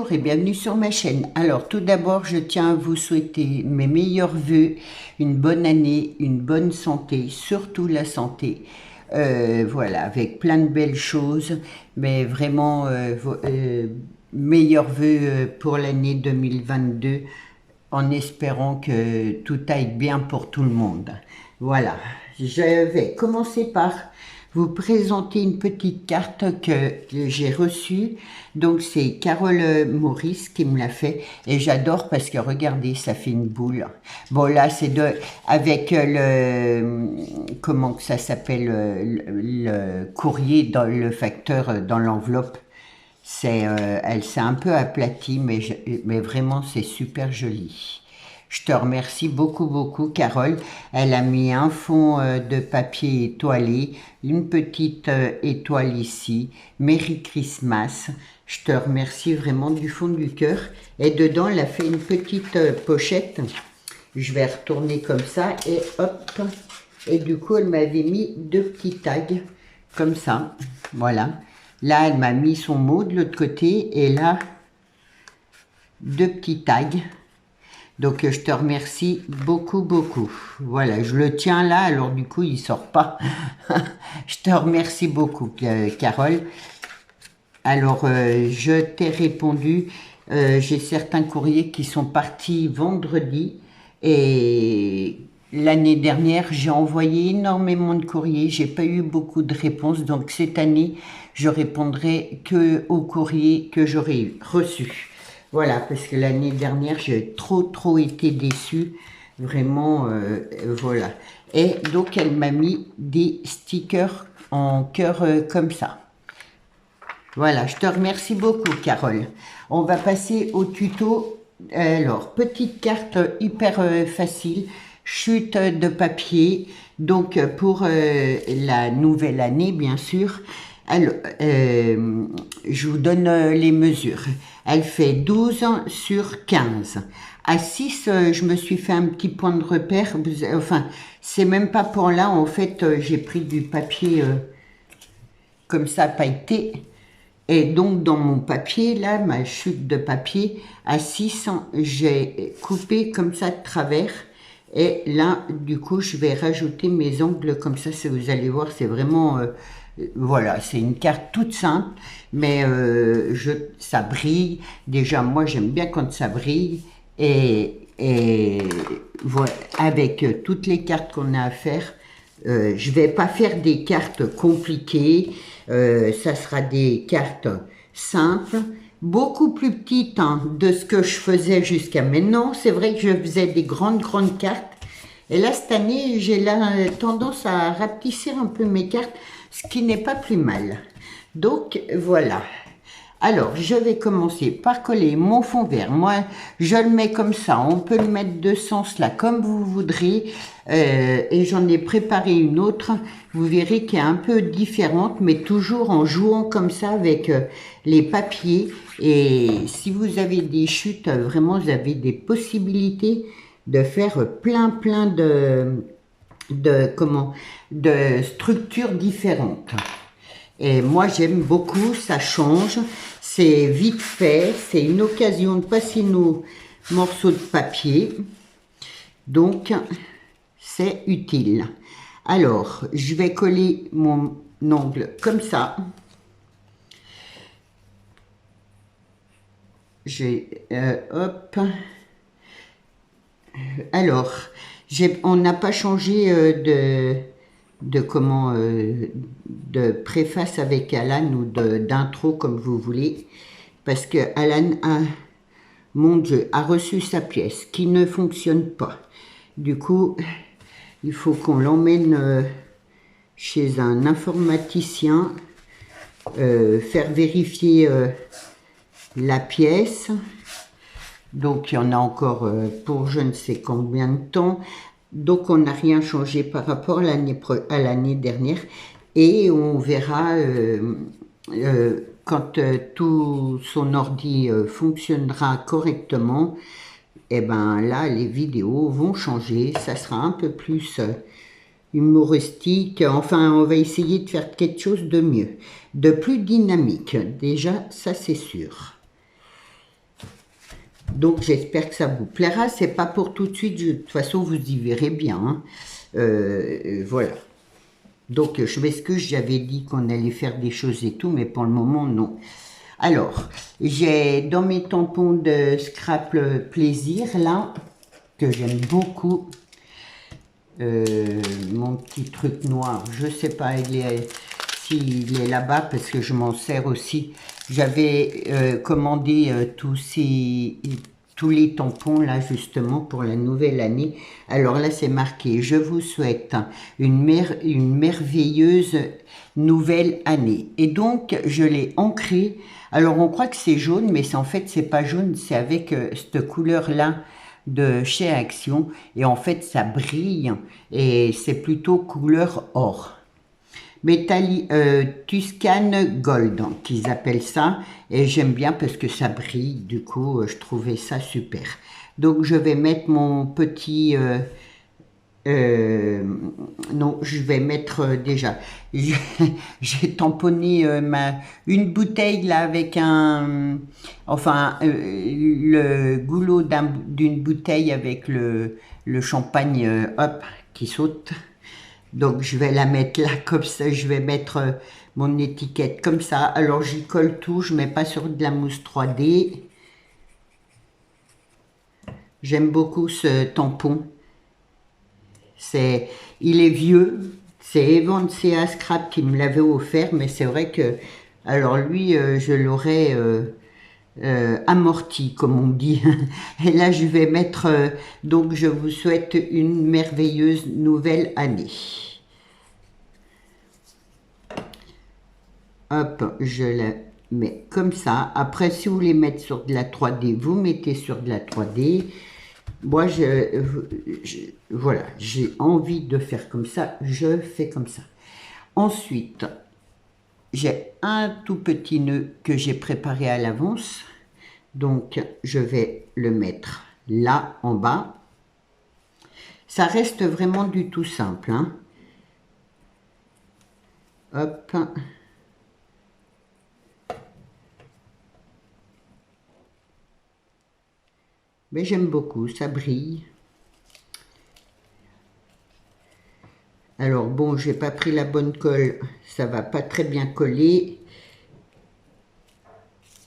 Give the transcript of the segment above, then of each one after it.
Bonjour et bienvenue sur ma chaîne. Alors tout d'abord, je tiens à vous souhaiter mes meilleurs vœux, une bonne année, une bonne santé, surtout la santé. Voilà, avec plein de belles choses, mais vraiment meilleurs vœux pour l'année 2022, en espérant que tout aille bien pour tout le monde. Voilà, je vais commencer par vous présenter une petite carte que j'ai reçue. Donc c'est Carole Maurice qui me l'a fait et j'adore parce que regardez, ça fait une boule. Bon là c'est avec comment que ça s'appelle, le courrier dans le facteur dans l'enveloppe. Elle s'est un peu aplatie, mais vraiment c'est super joli. Je te remercie beaucoup, beaucoup, Carole. Elle a mis un fond de papier étoilé, une petite étoile ici. Merry Christmas. Je te remercie vraiment du fond du cœur. Et dedans, elle a fait une petite pochette. Je vais retourner comme ça et hop. Et du coup, elle m'avait mis deux petits tags comme ça. Voilà. Là, elle m'a mis son mot de l'autre côté et là, deux petits tags. Donc, je te remercie beaucoup, beaucoup. Voilà, je le tiens là, alors du coup, il ne sort pas. Je te remercie beaucoup, Carole. Alors, je t'ai répondu. J'ai certains courriers qui sont partis vendredi. Et l'année dernière, j'ai envoyé énormément de courriers. J'ai pas eu beaucoup de réponses. Donc, cette année, je répondrai que aux courriers que j'aurai reçus. Voilà, parce que l'année dernière, j'ai trop été déçue. Vraiment, voilà. Et donc, elle m'a mis des stickers en cœur comme ça. Voilà, je te remercie beaucoup, Carole. On va passer au tuto. Alors, petite carte hyper facile. Chute de papier. Donc, pour la nouvelle année, bien sûr. Alors, je vous donne les mesures. Elle fait 12 sur 15. À 6, je me suis fait un petit point de repère. Enfin, c'est même pas pour là. En fait, j'ai pris du papier comme ça, pailleté. Et donc, dans mon papier, là, ma chute de papier, à 6, j'ai coupé comme ça de travers. Et là, du coup, je vais rajouter mes angles comme ça. Vous allez voir, c'est vraiment... voilà, c'est une carte toute simple, mais ça brille. Déjà, moi, j'aime bien quand ça brille. Et voilà, avec toutes les cartes qu'on a à faire, je vais pas faire des cartes compliquées. Ça sera des cartes simples, beaucoup plus petites de ce que je faisais jusqu'à maintenant. C'est vrai que je faisais des grandes cartes. Et là, cette année, j'ai tendance à rapetisser un peu mes cartes, ce qui n'est pas plus mal. Donc, voilà. Alors, je vais commencer par coller mon fond vert. Moi, je le mets comme ça. On peut le mettre de ce sens-là, comme vous voudrez. Et j'en ai préparé une autre. Vous verrez qu'elle est un peu différente, mais toujours en jouant comme ça avec les papiers. Et si vous avez des chutes, vraiment, vous avez des possibilités de faire plein de structures différentes. Et moi, j'aime beaucoup, ça change, c'est vite fait, c'est une occasion de passer nos morceaux de papier. Donc, c'est utile. Alors, je vais coller mon ongle comme ça. Hop. Alors, on n'a pas changé de préface avec Alan ou d'intro comme vous voulez, parce que Alan mon Dieu, a reçu sa pièce qui ne fonctionne pas. Du coup, il faut qu'on l'emmène chez un informaticien, faire vérifier la pièce. Donc, il y en a encore pour je ne sais combien de temps. Donc, on n'a rien changé par rapport à l'année dernière. Et on verra quand tout son ordi fonctionnera correctement. Et ben là, les vidéos vont changer. Ça sera un peu plus humoristique. Enfin, on va essayer de faire quelque chose de mieux, de plus dynamique. Déjà, ça c'est sûr. Donc j'espère que ça vous plaira. C'est pas pour tout de suite. De toute façon, vous y verrez bien. Hein. Voilà. Donc je m'excuse, j'avais dit qu'on allait faire des choses et tout, mais pour le moment, non. Alors, j'ai dans mes tampons de Scrap Plaisir, là, que j'aime beaucoup, mon petit truc noir, je sais pas s'il est là-bas, parce que je m'en sers aussi. J'avais commandé tous les tampons, là, justement, pour la nouvelle année. Alors là, c'est marqué « Je vous souhaite une merveilleuse nouvelle année ». Et donc, je l'ai ancré. Alors, on croit que c'est jaune, mais en fait, c'est pas jaune, c'est avec cette couleur-là de chez Action. Et en fait, ça brille et c'est plutôt couleur or. Tuscan Gold, qu'ils appellent ça, et j'aime bien parce que ça brille, du coup, je trouvais ça super. Donc, je vais mettre mon petit... non, je vais mettre déjà... J'ai tamponné une bouteille, là, avec un... Enfin, le goulot d'une bouteille avec le champagne, hop, qui saute. Donc, je vais la mettre là, comme ça, je vais mettre mon étiquette comme ça. Alors, j'y colle tout, je ne mets pas sur de la mousse 3D. J'aime beaucoup ce tampon. Il est vieux. C'est Evancia Scrap qui me l'avait offert, mais c'est vrai que, alors lui, je l'aurais amorti, comme on dit. Et là, je vais mettre, donc, je vous souhaite une merveilleuse nouvelle année. Hop, je la mets comme ça. Après, si vous voulez mettre sur de la 3D, vous mettez sur de la 3D. Moi, voilà, j'ai envie de faire comme ça, je fais comme ça. Ensuite, j'ai un tout petit nœud que j'ai préparé à l'avance. Donc, je vais le mettre là, en bas. Ça reste vraiment du tout simple. Hein. Hop. Mais j'aime beaucoup, ça brille. Alors bon, j'ai pas pris la bonne colle, ça va pas très bien coller.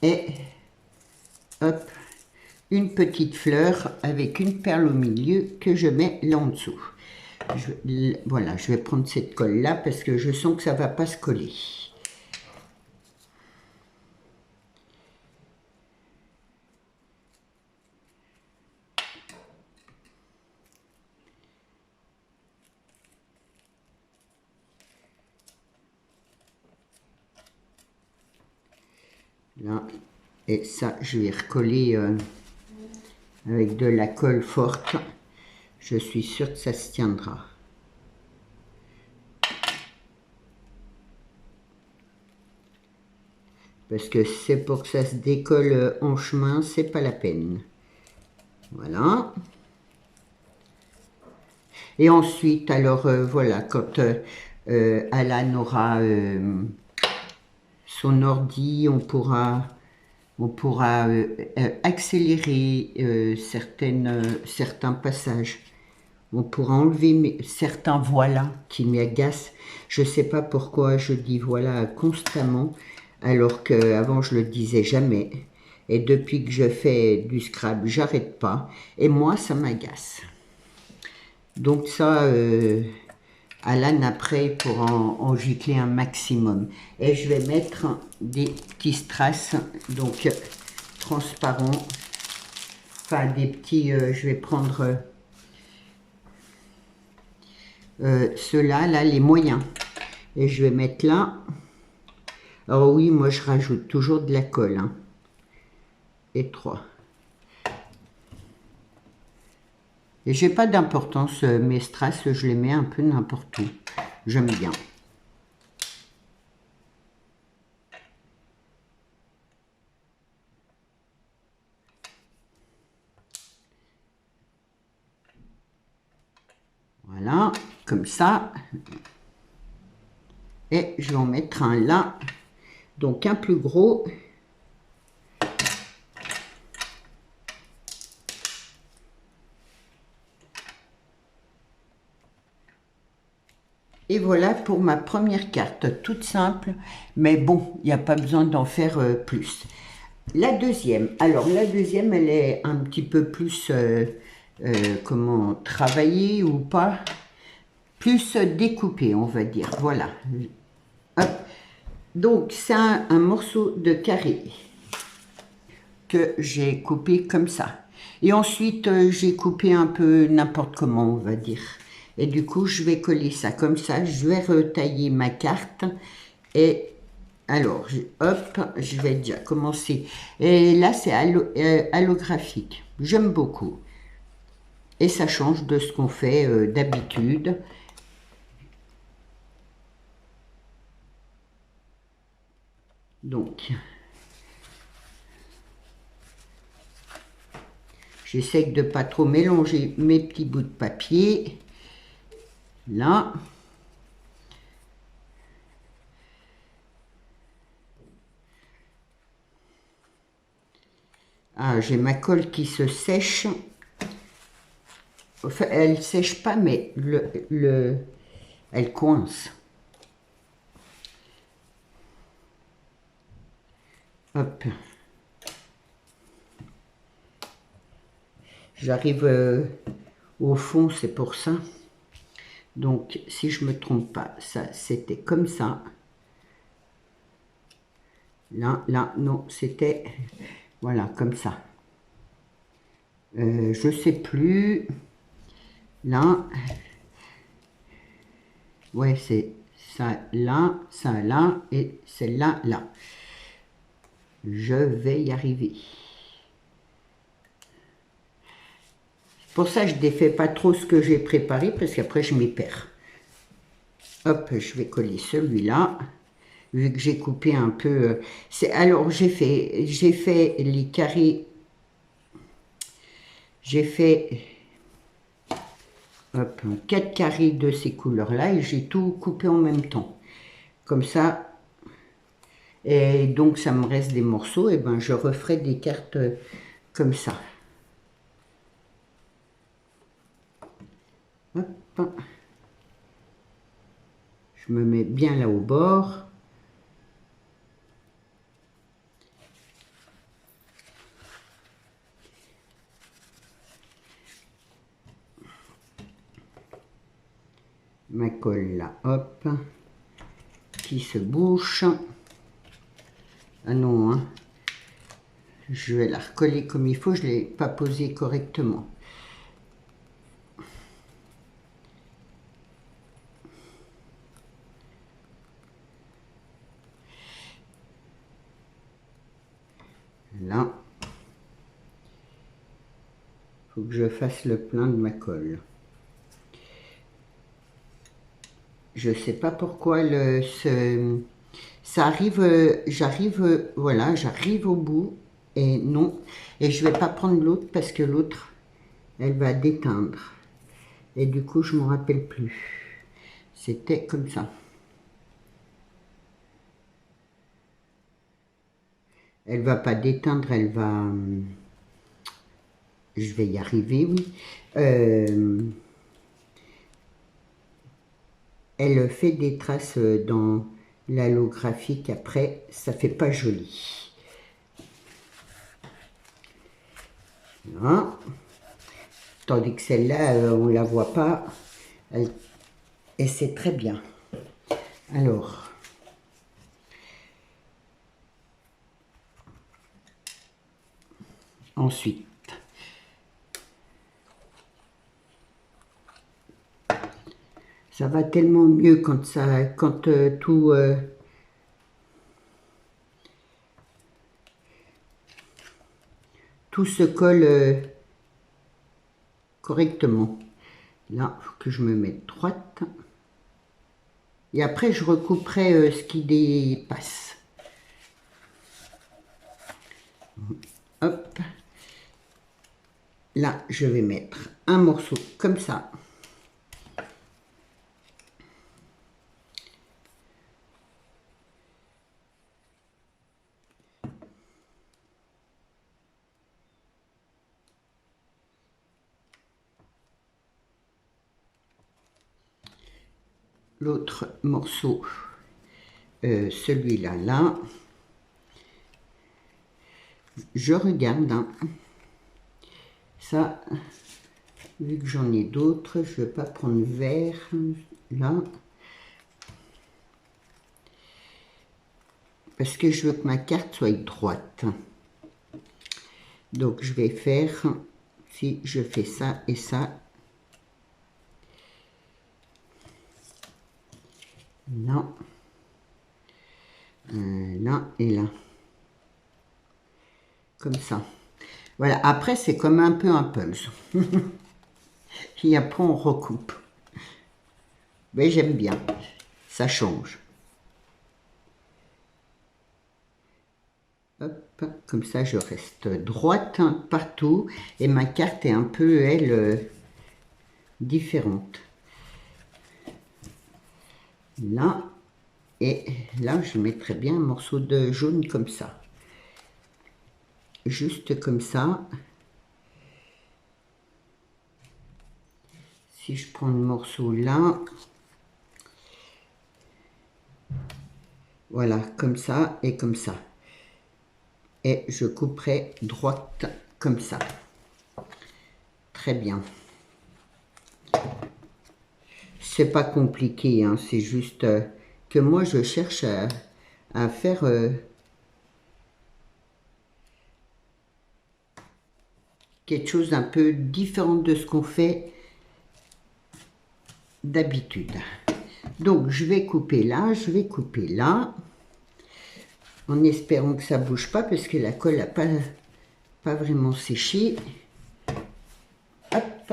Et hop, une petite fleur avec une perle au milieu que je mets là en dessous. Voilà, je vais prendre cette colle là parce que je sens que ça va pas se coller. Là, et ça, je vais recoller avec de la colle forte. Je suis sûre que ça se tiendra. Parce que c'est pour que ça se décolle en chemin, c'est pas la peine. Voilà. Et ensuite, alors voilà, quand Alan aura son ordi, on pourra accélérer certains passages. On pourra enlever certains voilà qui m'agacent. Je ne sais pas pourquoi je dis voilà constamment, alors qu'avant je le disais jamais. Et depuis que je fais du scrap, j'arrête pas. Et moi, ça m'agace. Donc ça, Alan après pour en gicler un maximum. Et je vais mettre des petits strass, donc transparents. Enfin des petits, je vais prendre ceux-là, là, les moyens. Et je vais mettre là. Alors oui, moi je rajoute toujours de la colle. Hein. Et 3. Et j'ai pas d'importance, mes strass, je les mets un peu n'importe où. J'aime bien. Voilà, comme ça. Et je vais en mettre un là. Donc un plus gros. Et voilà pour ma première carte, toute simple, mais bon, il n'y a pas besoin d'en faire plus. La deuxième, alors la deuxième, elle est un petit peu plus, comment, travaillée ou pas, plus découpée, on va dire, voilà. Hop. Donc, c'est un morceau de carré que j'ai coupé comme ça. Et ensuite, j'ai coupé un peu n'importe comment, on va dire. Et du coup, je vais coller ça comme ça. Je vais retailler ma carte. Et alors, hop, je vais déjà commencer. Et là, c'est allographique. J'aime beaucoup. Et ça change de ce qu'on fait d'habitude. Donc, j'essaie de ne pas trop mélanger mes petits bouts de papier. Là. Ah, j'ai ma colle qui se sèche. Enfin, elle ne sèche pas, mais elle coince. Hop. J'arrive au fond, c'est pour ça. Donc, si je ne me trompe pas, ça, c'était comme ça. Là, non, c'était, voilà, comme ça. Je ne sais plus. Là, ouais, c'est ça là, et celle-là, là. Je vais y arriver. Pour ça, je ne défais pas trop ce que j'ai préparé, parce qu'après, je m'y perds. Hop, je vais coller celui-là, vu que j'ai coupé un peu. Alors, j'ai fait les carrés, j'ai fait hop, 4 carrés de ces couleurs-là, et j'ai tout coupé en même temps. Comme ça, et donc ça me reste des morceaux, et ben je referai des cartes comme ça. Hop. Je me mets bien là au bord. Ma colle là, hop, qui se bouche. Ah non, hein. Je vais la recoller comme il faut, je ne l'ai pas posée correctement. Là, il faut que je fasse le plein de ma colle. Je sais pas pourquoi ça arrive, voilà, j'arrive au bout et non. Et je vais pas prendre l'autre parce que l'autre, elle va déteindre. Et du coup, je m'en rappelle plus. C'était comme ça. Elle va pas déteindre, elle va... Je vais y arriver, oui. Elle fait des traces dans l'allographique, après, ça fait pas joli. Voilà. Tandis que celle-là, on la voit pas, et c'est très bien. Alors, ensuite, ça va tellement mieux quand tout se colle correctement. Là, il faut que je me mette droite. Et après, je recouperai ce qui dépasse. Hop. Là, je vais mettre un morceau comme ça. l'autre morceau, celui-là, là. Je regarde, hein. Ça, vu que j'en ai d'autres, je ne vais pas prendre vert, là. Parce que je veux que ma carte soit droite. Donc, je vais faire, si je fais ça et ça, là, là et là. Comme ça. Voilà, après, c'est comme un peu un puzzle. Et après, on recoupe. Mais j'aime bien, ça change. Hop, comme ça, je reste droite partout. Et ma carte est un peu, elle, différente. Là, et là, je mettrai bien un morceau de jaune comme ça. Juste comme ça. Si je prends le morceau là, voilà, comme ça et comme ça. Et je couperai droite comme ça. Très bien. C'est pas compliqué, hein, c'est juste que moi je cherche à faire quelque chose d'un peu différent de ce qu'on fait d'habitude. Donc je vais couper là, je vais couper là, en espérant que ça bouge pas parce que la colle n'a pas vraiment séché. Hop.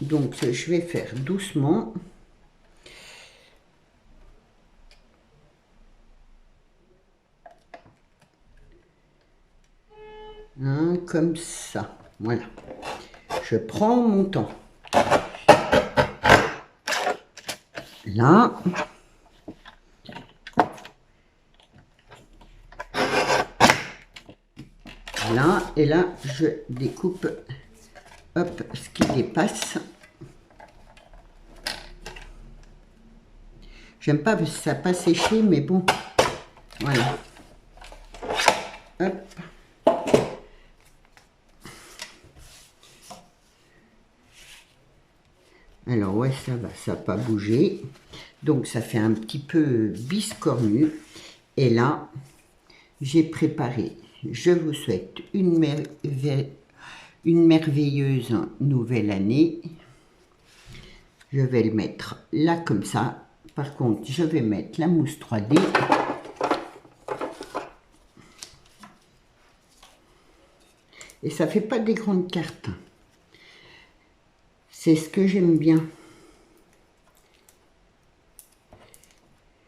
Donc je vais faire doucement. Hein, comme ça, voilà. Je prends mon temps. Là. Là, et là, je découpe, hop, ce qui dépasse. J'aime pas parce que ça n'a pas séché, mais bon, voilà. Hop. Alors, ouais, ça va, ça n'a pas bougé. Donc, ça fait un petit peu biscornu. Et là, j'ai préparé. Je vous souhaite une merveilleuse nouvelle année. Je vais le mettre là comme ça. Par contre, je vais mettre la mousse 3D. Et ça fait pas des grandes cartes. C'est ce que j'aime bien.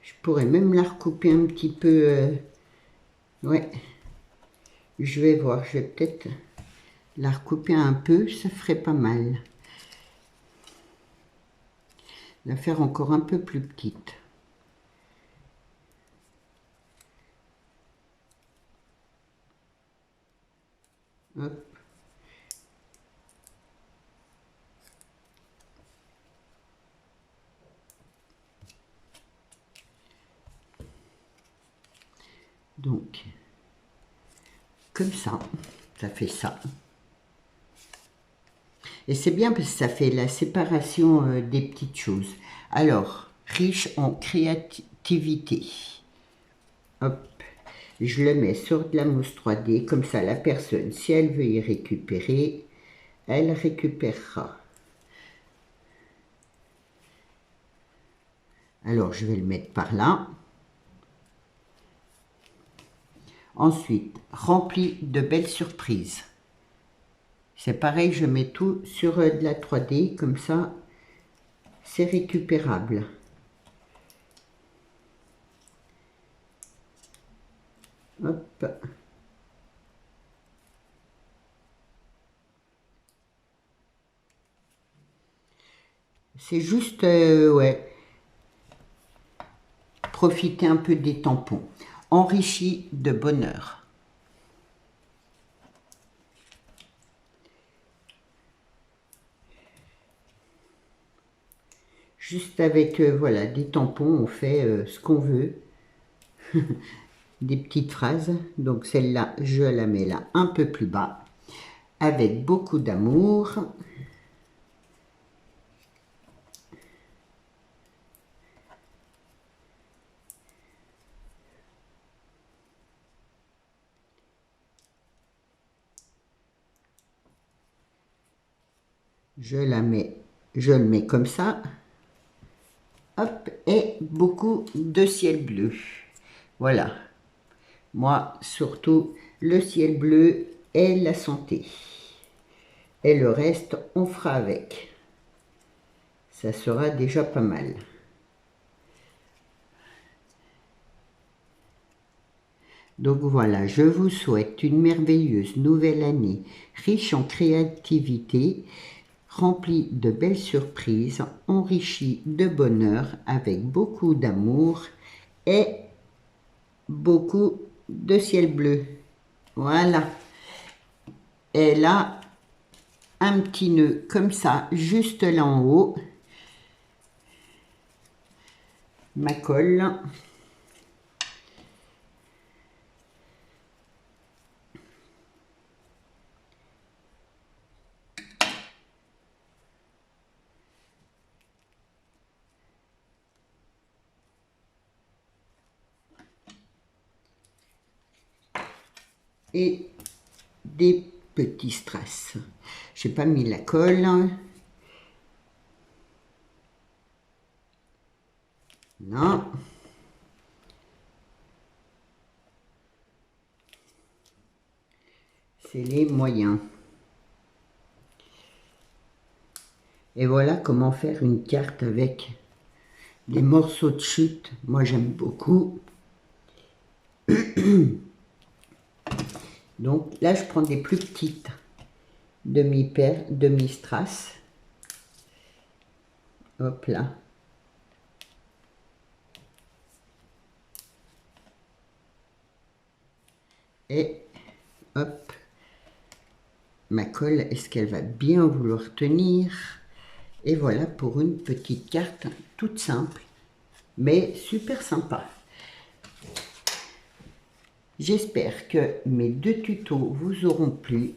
Je pourrais même la recouper un petit peu. Ouais. Je vais voir. Je vais peut-être la recouper un peu. Ça ferait pas mal. La faire encore un peu plus petite. Hop. Donc, comme ça fait ça. Et c'est bien parce que ça fait la séparation des petites choses. Alors, riche en créativité. Hop. Je le mets sur de la mousse 3D, comme ça la personne, si elle veut y récupérer, elle récupérera. Alors, je vais le mettre par là. Ensuite, rempli de belles surprises. C'est pareil, je mets tout sur de la 3D, comme ça, c'est récupérable. Hop. C'est juste, ouais, profiter un peu des tampons. Enrichi de bonheur. Juste avec, voilà, des tampons, on fait ce qu'on veut. Des petites phrases. Donc celle-là, je la mets là un peu plus bas. Avec beaucoup d'amour. Je le mets comme ça. Hop, et beaucoup de ciel bleu. Voilà. Moi, surtout, le ciel bleu et la santé. Et le reste, on fera avec. Ça sera déjà pas mal. Donc voilà, je vous souhaite une merveilleuse nouvelle année, riche en créativité, remplie de belles surprises, enrichie de bonheur, avec beaucoup d'amour et beaucoup de ciel bleu. Voilà. Et là, un petit nœud comme ça, juste là en haut. Ma colle. Et des petits strass. J'ai pas mis la colle. Non. C'est les moyens. Et voilà comment faire une carte avec des morceaux de chute. Moi, j'aime beaucoup. Donc là, je prends des plus petites demi-strass. Hop là. Et hop. Ma colle, est-ce qu'elle va bien vouloir tenir? Et voilà pour une petite carte toute simple, mais super sympa. J'espère que mes deux tutos vous auront plu.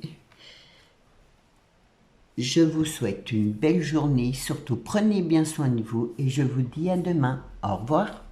Je vous souhaite une belle journée, surtout prenez bien soin de vous et je vous dis à demain. Au revoir.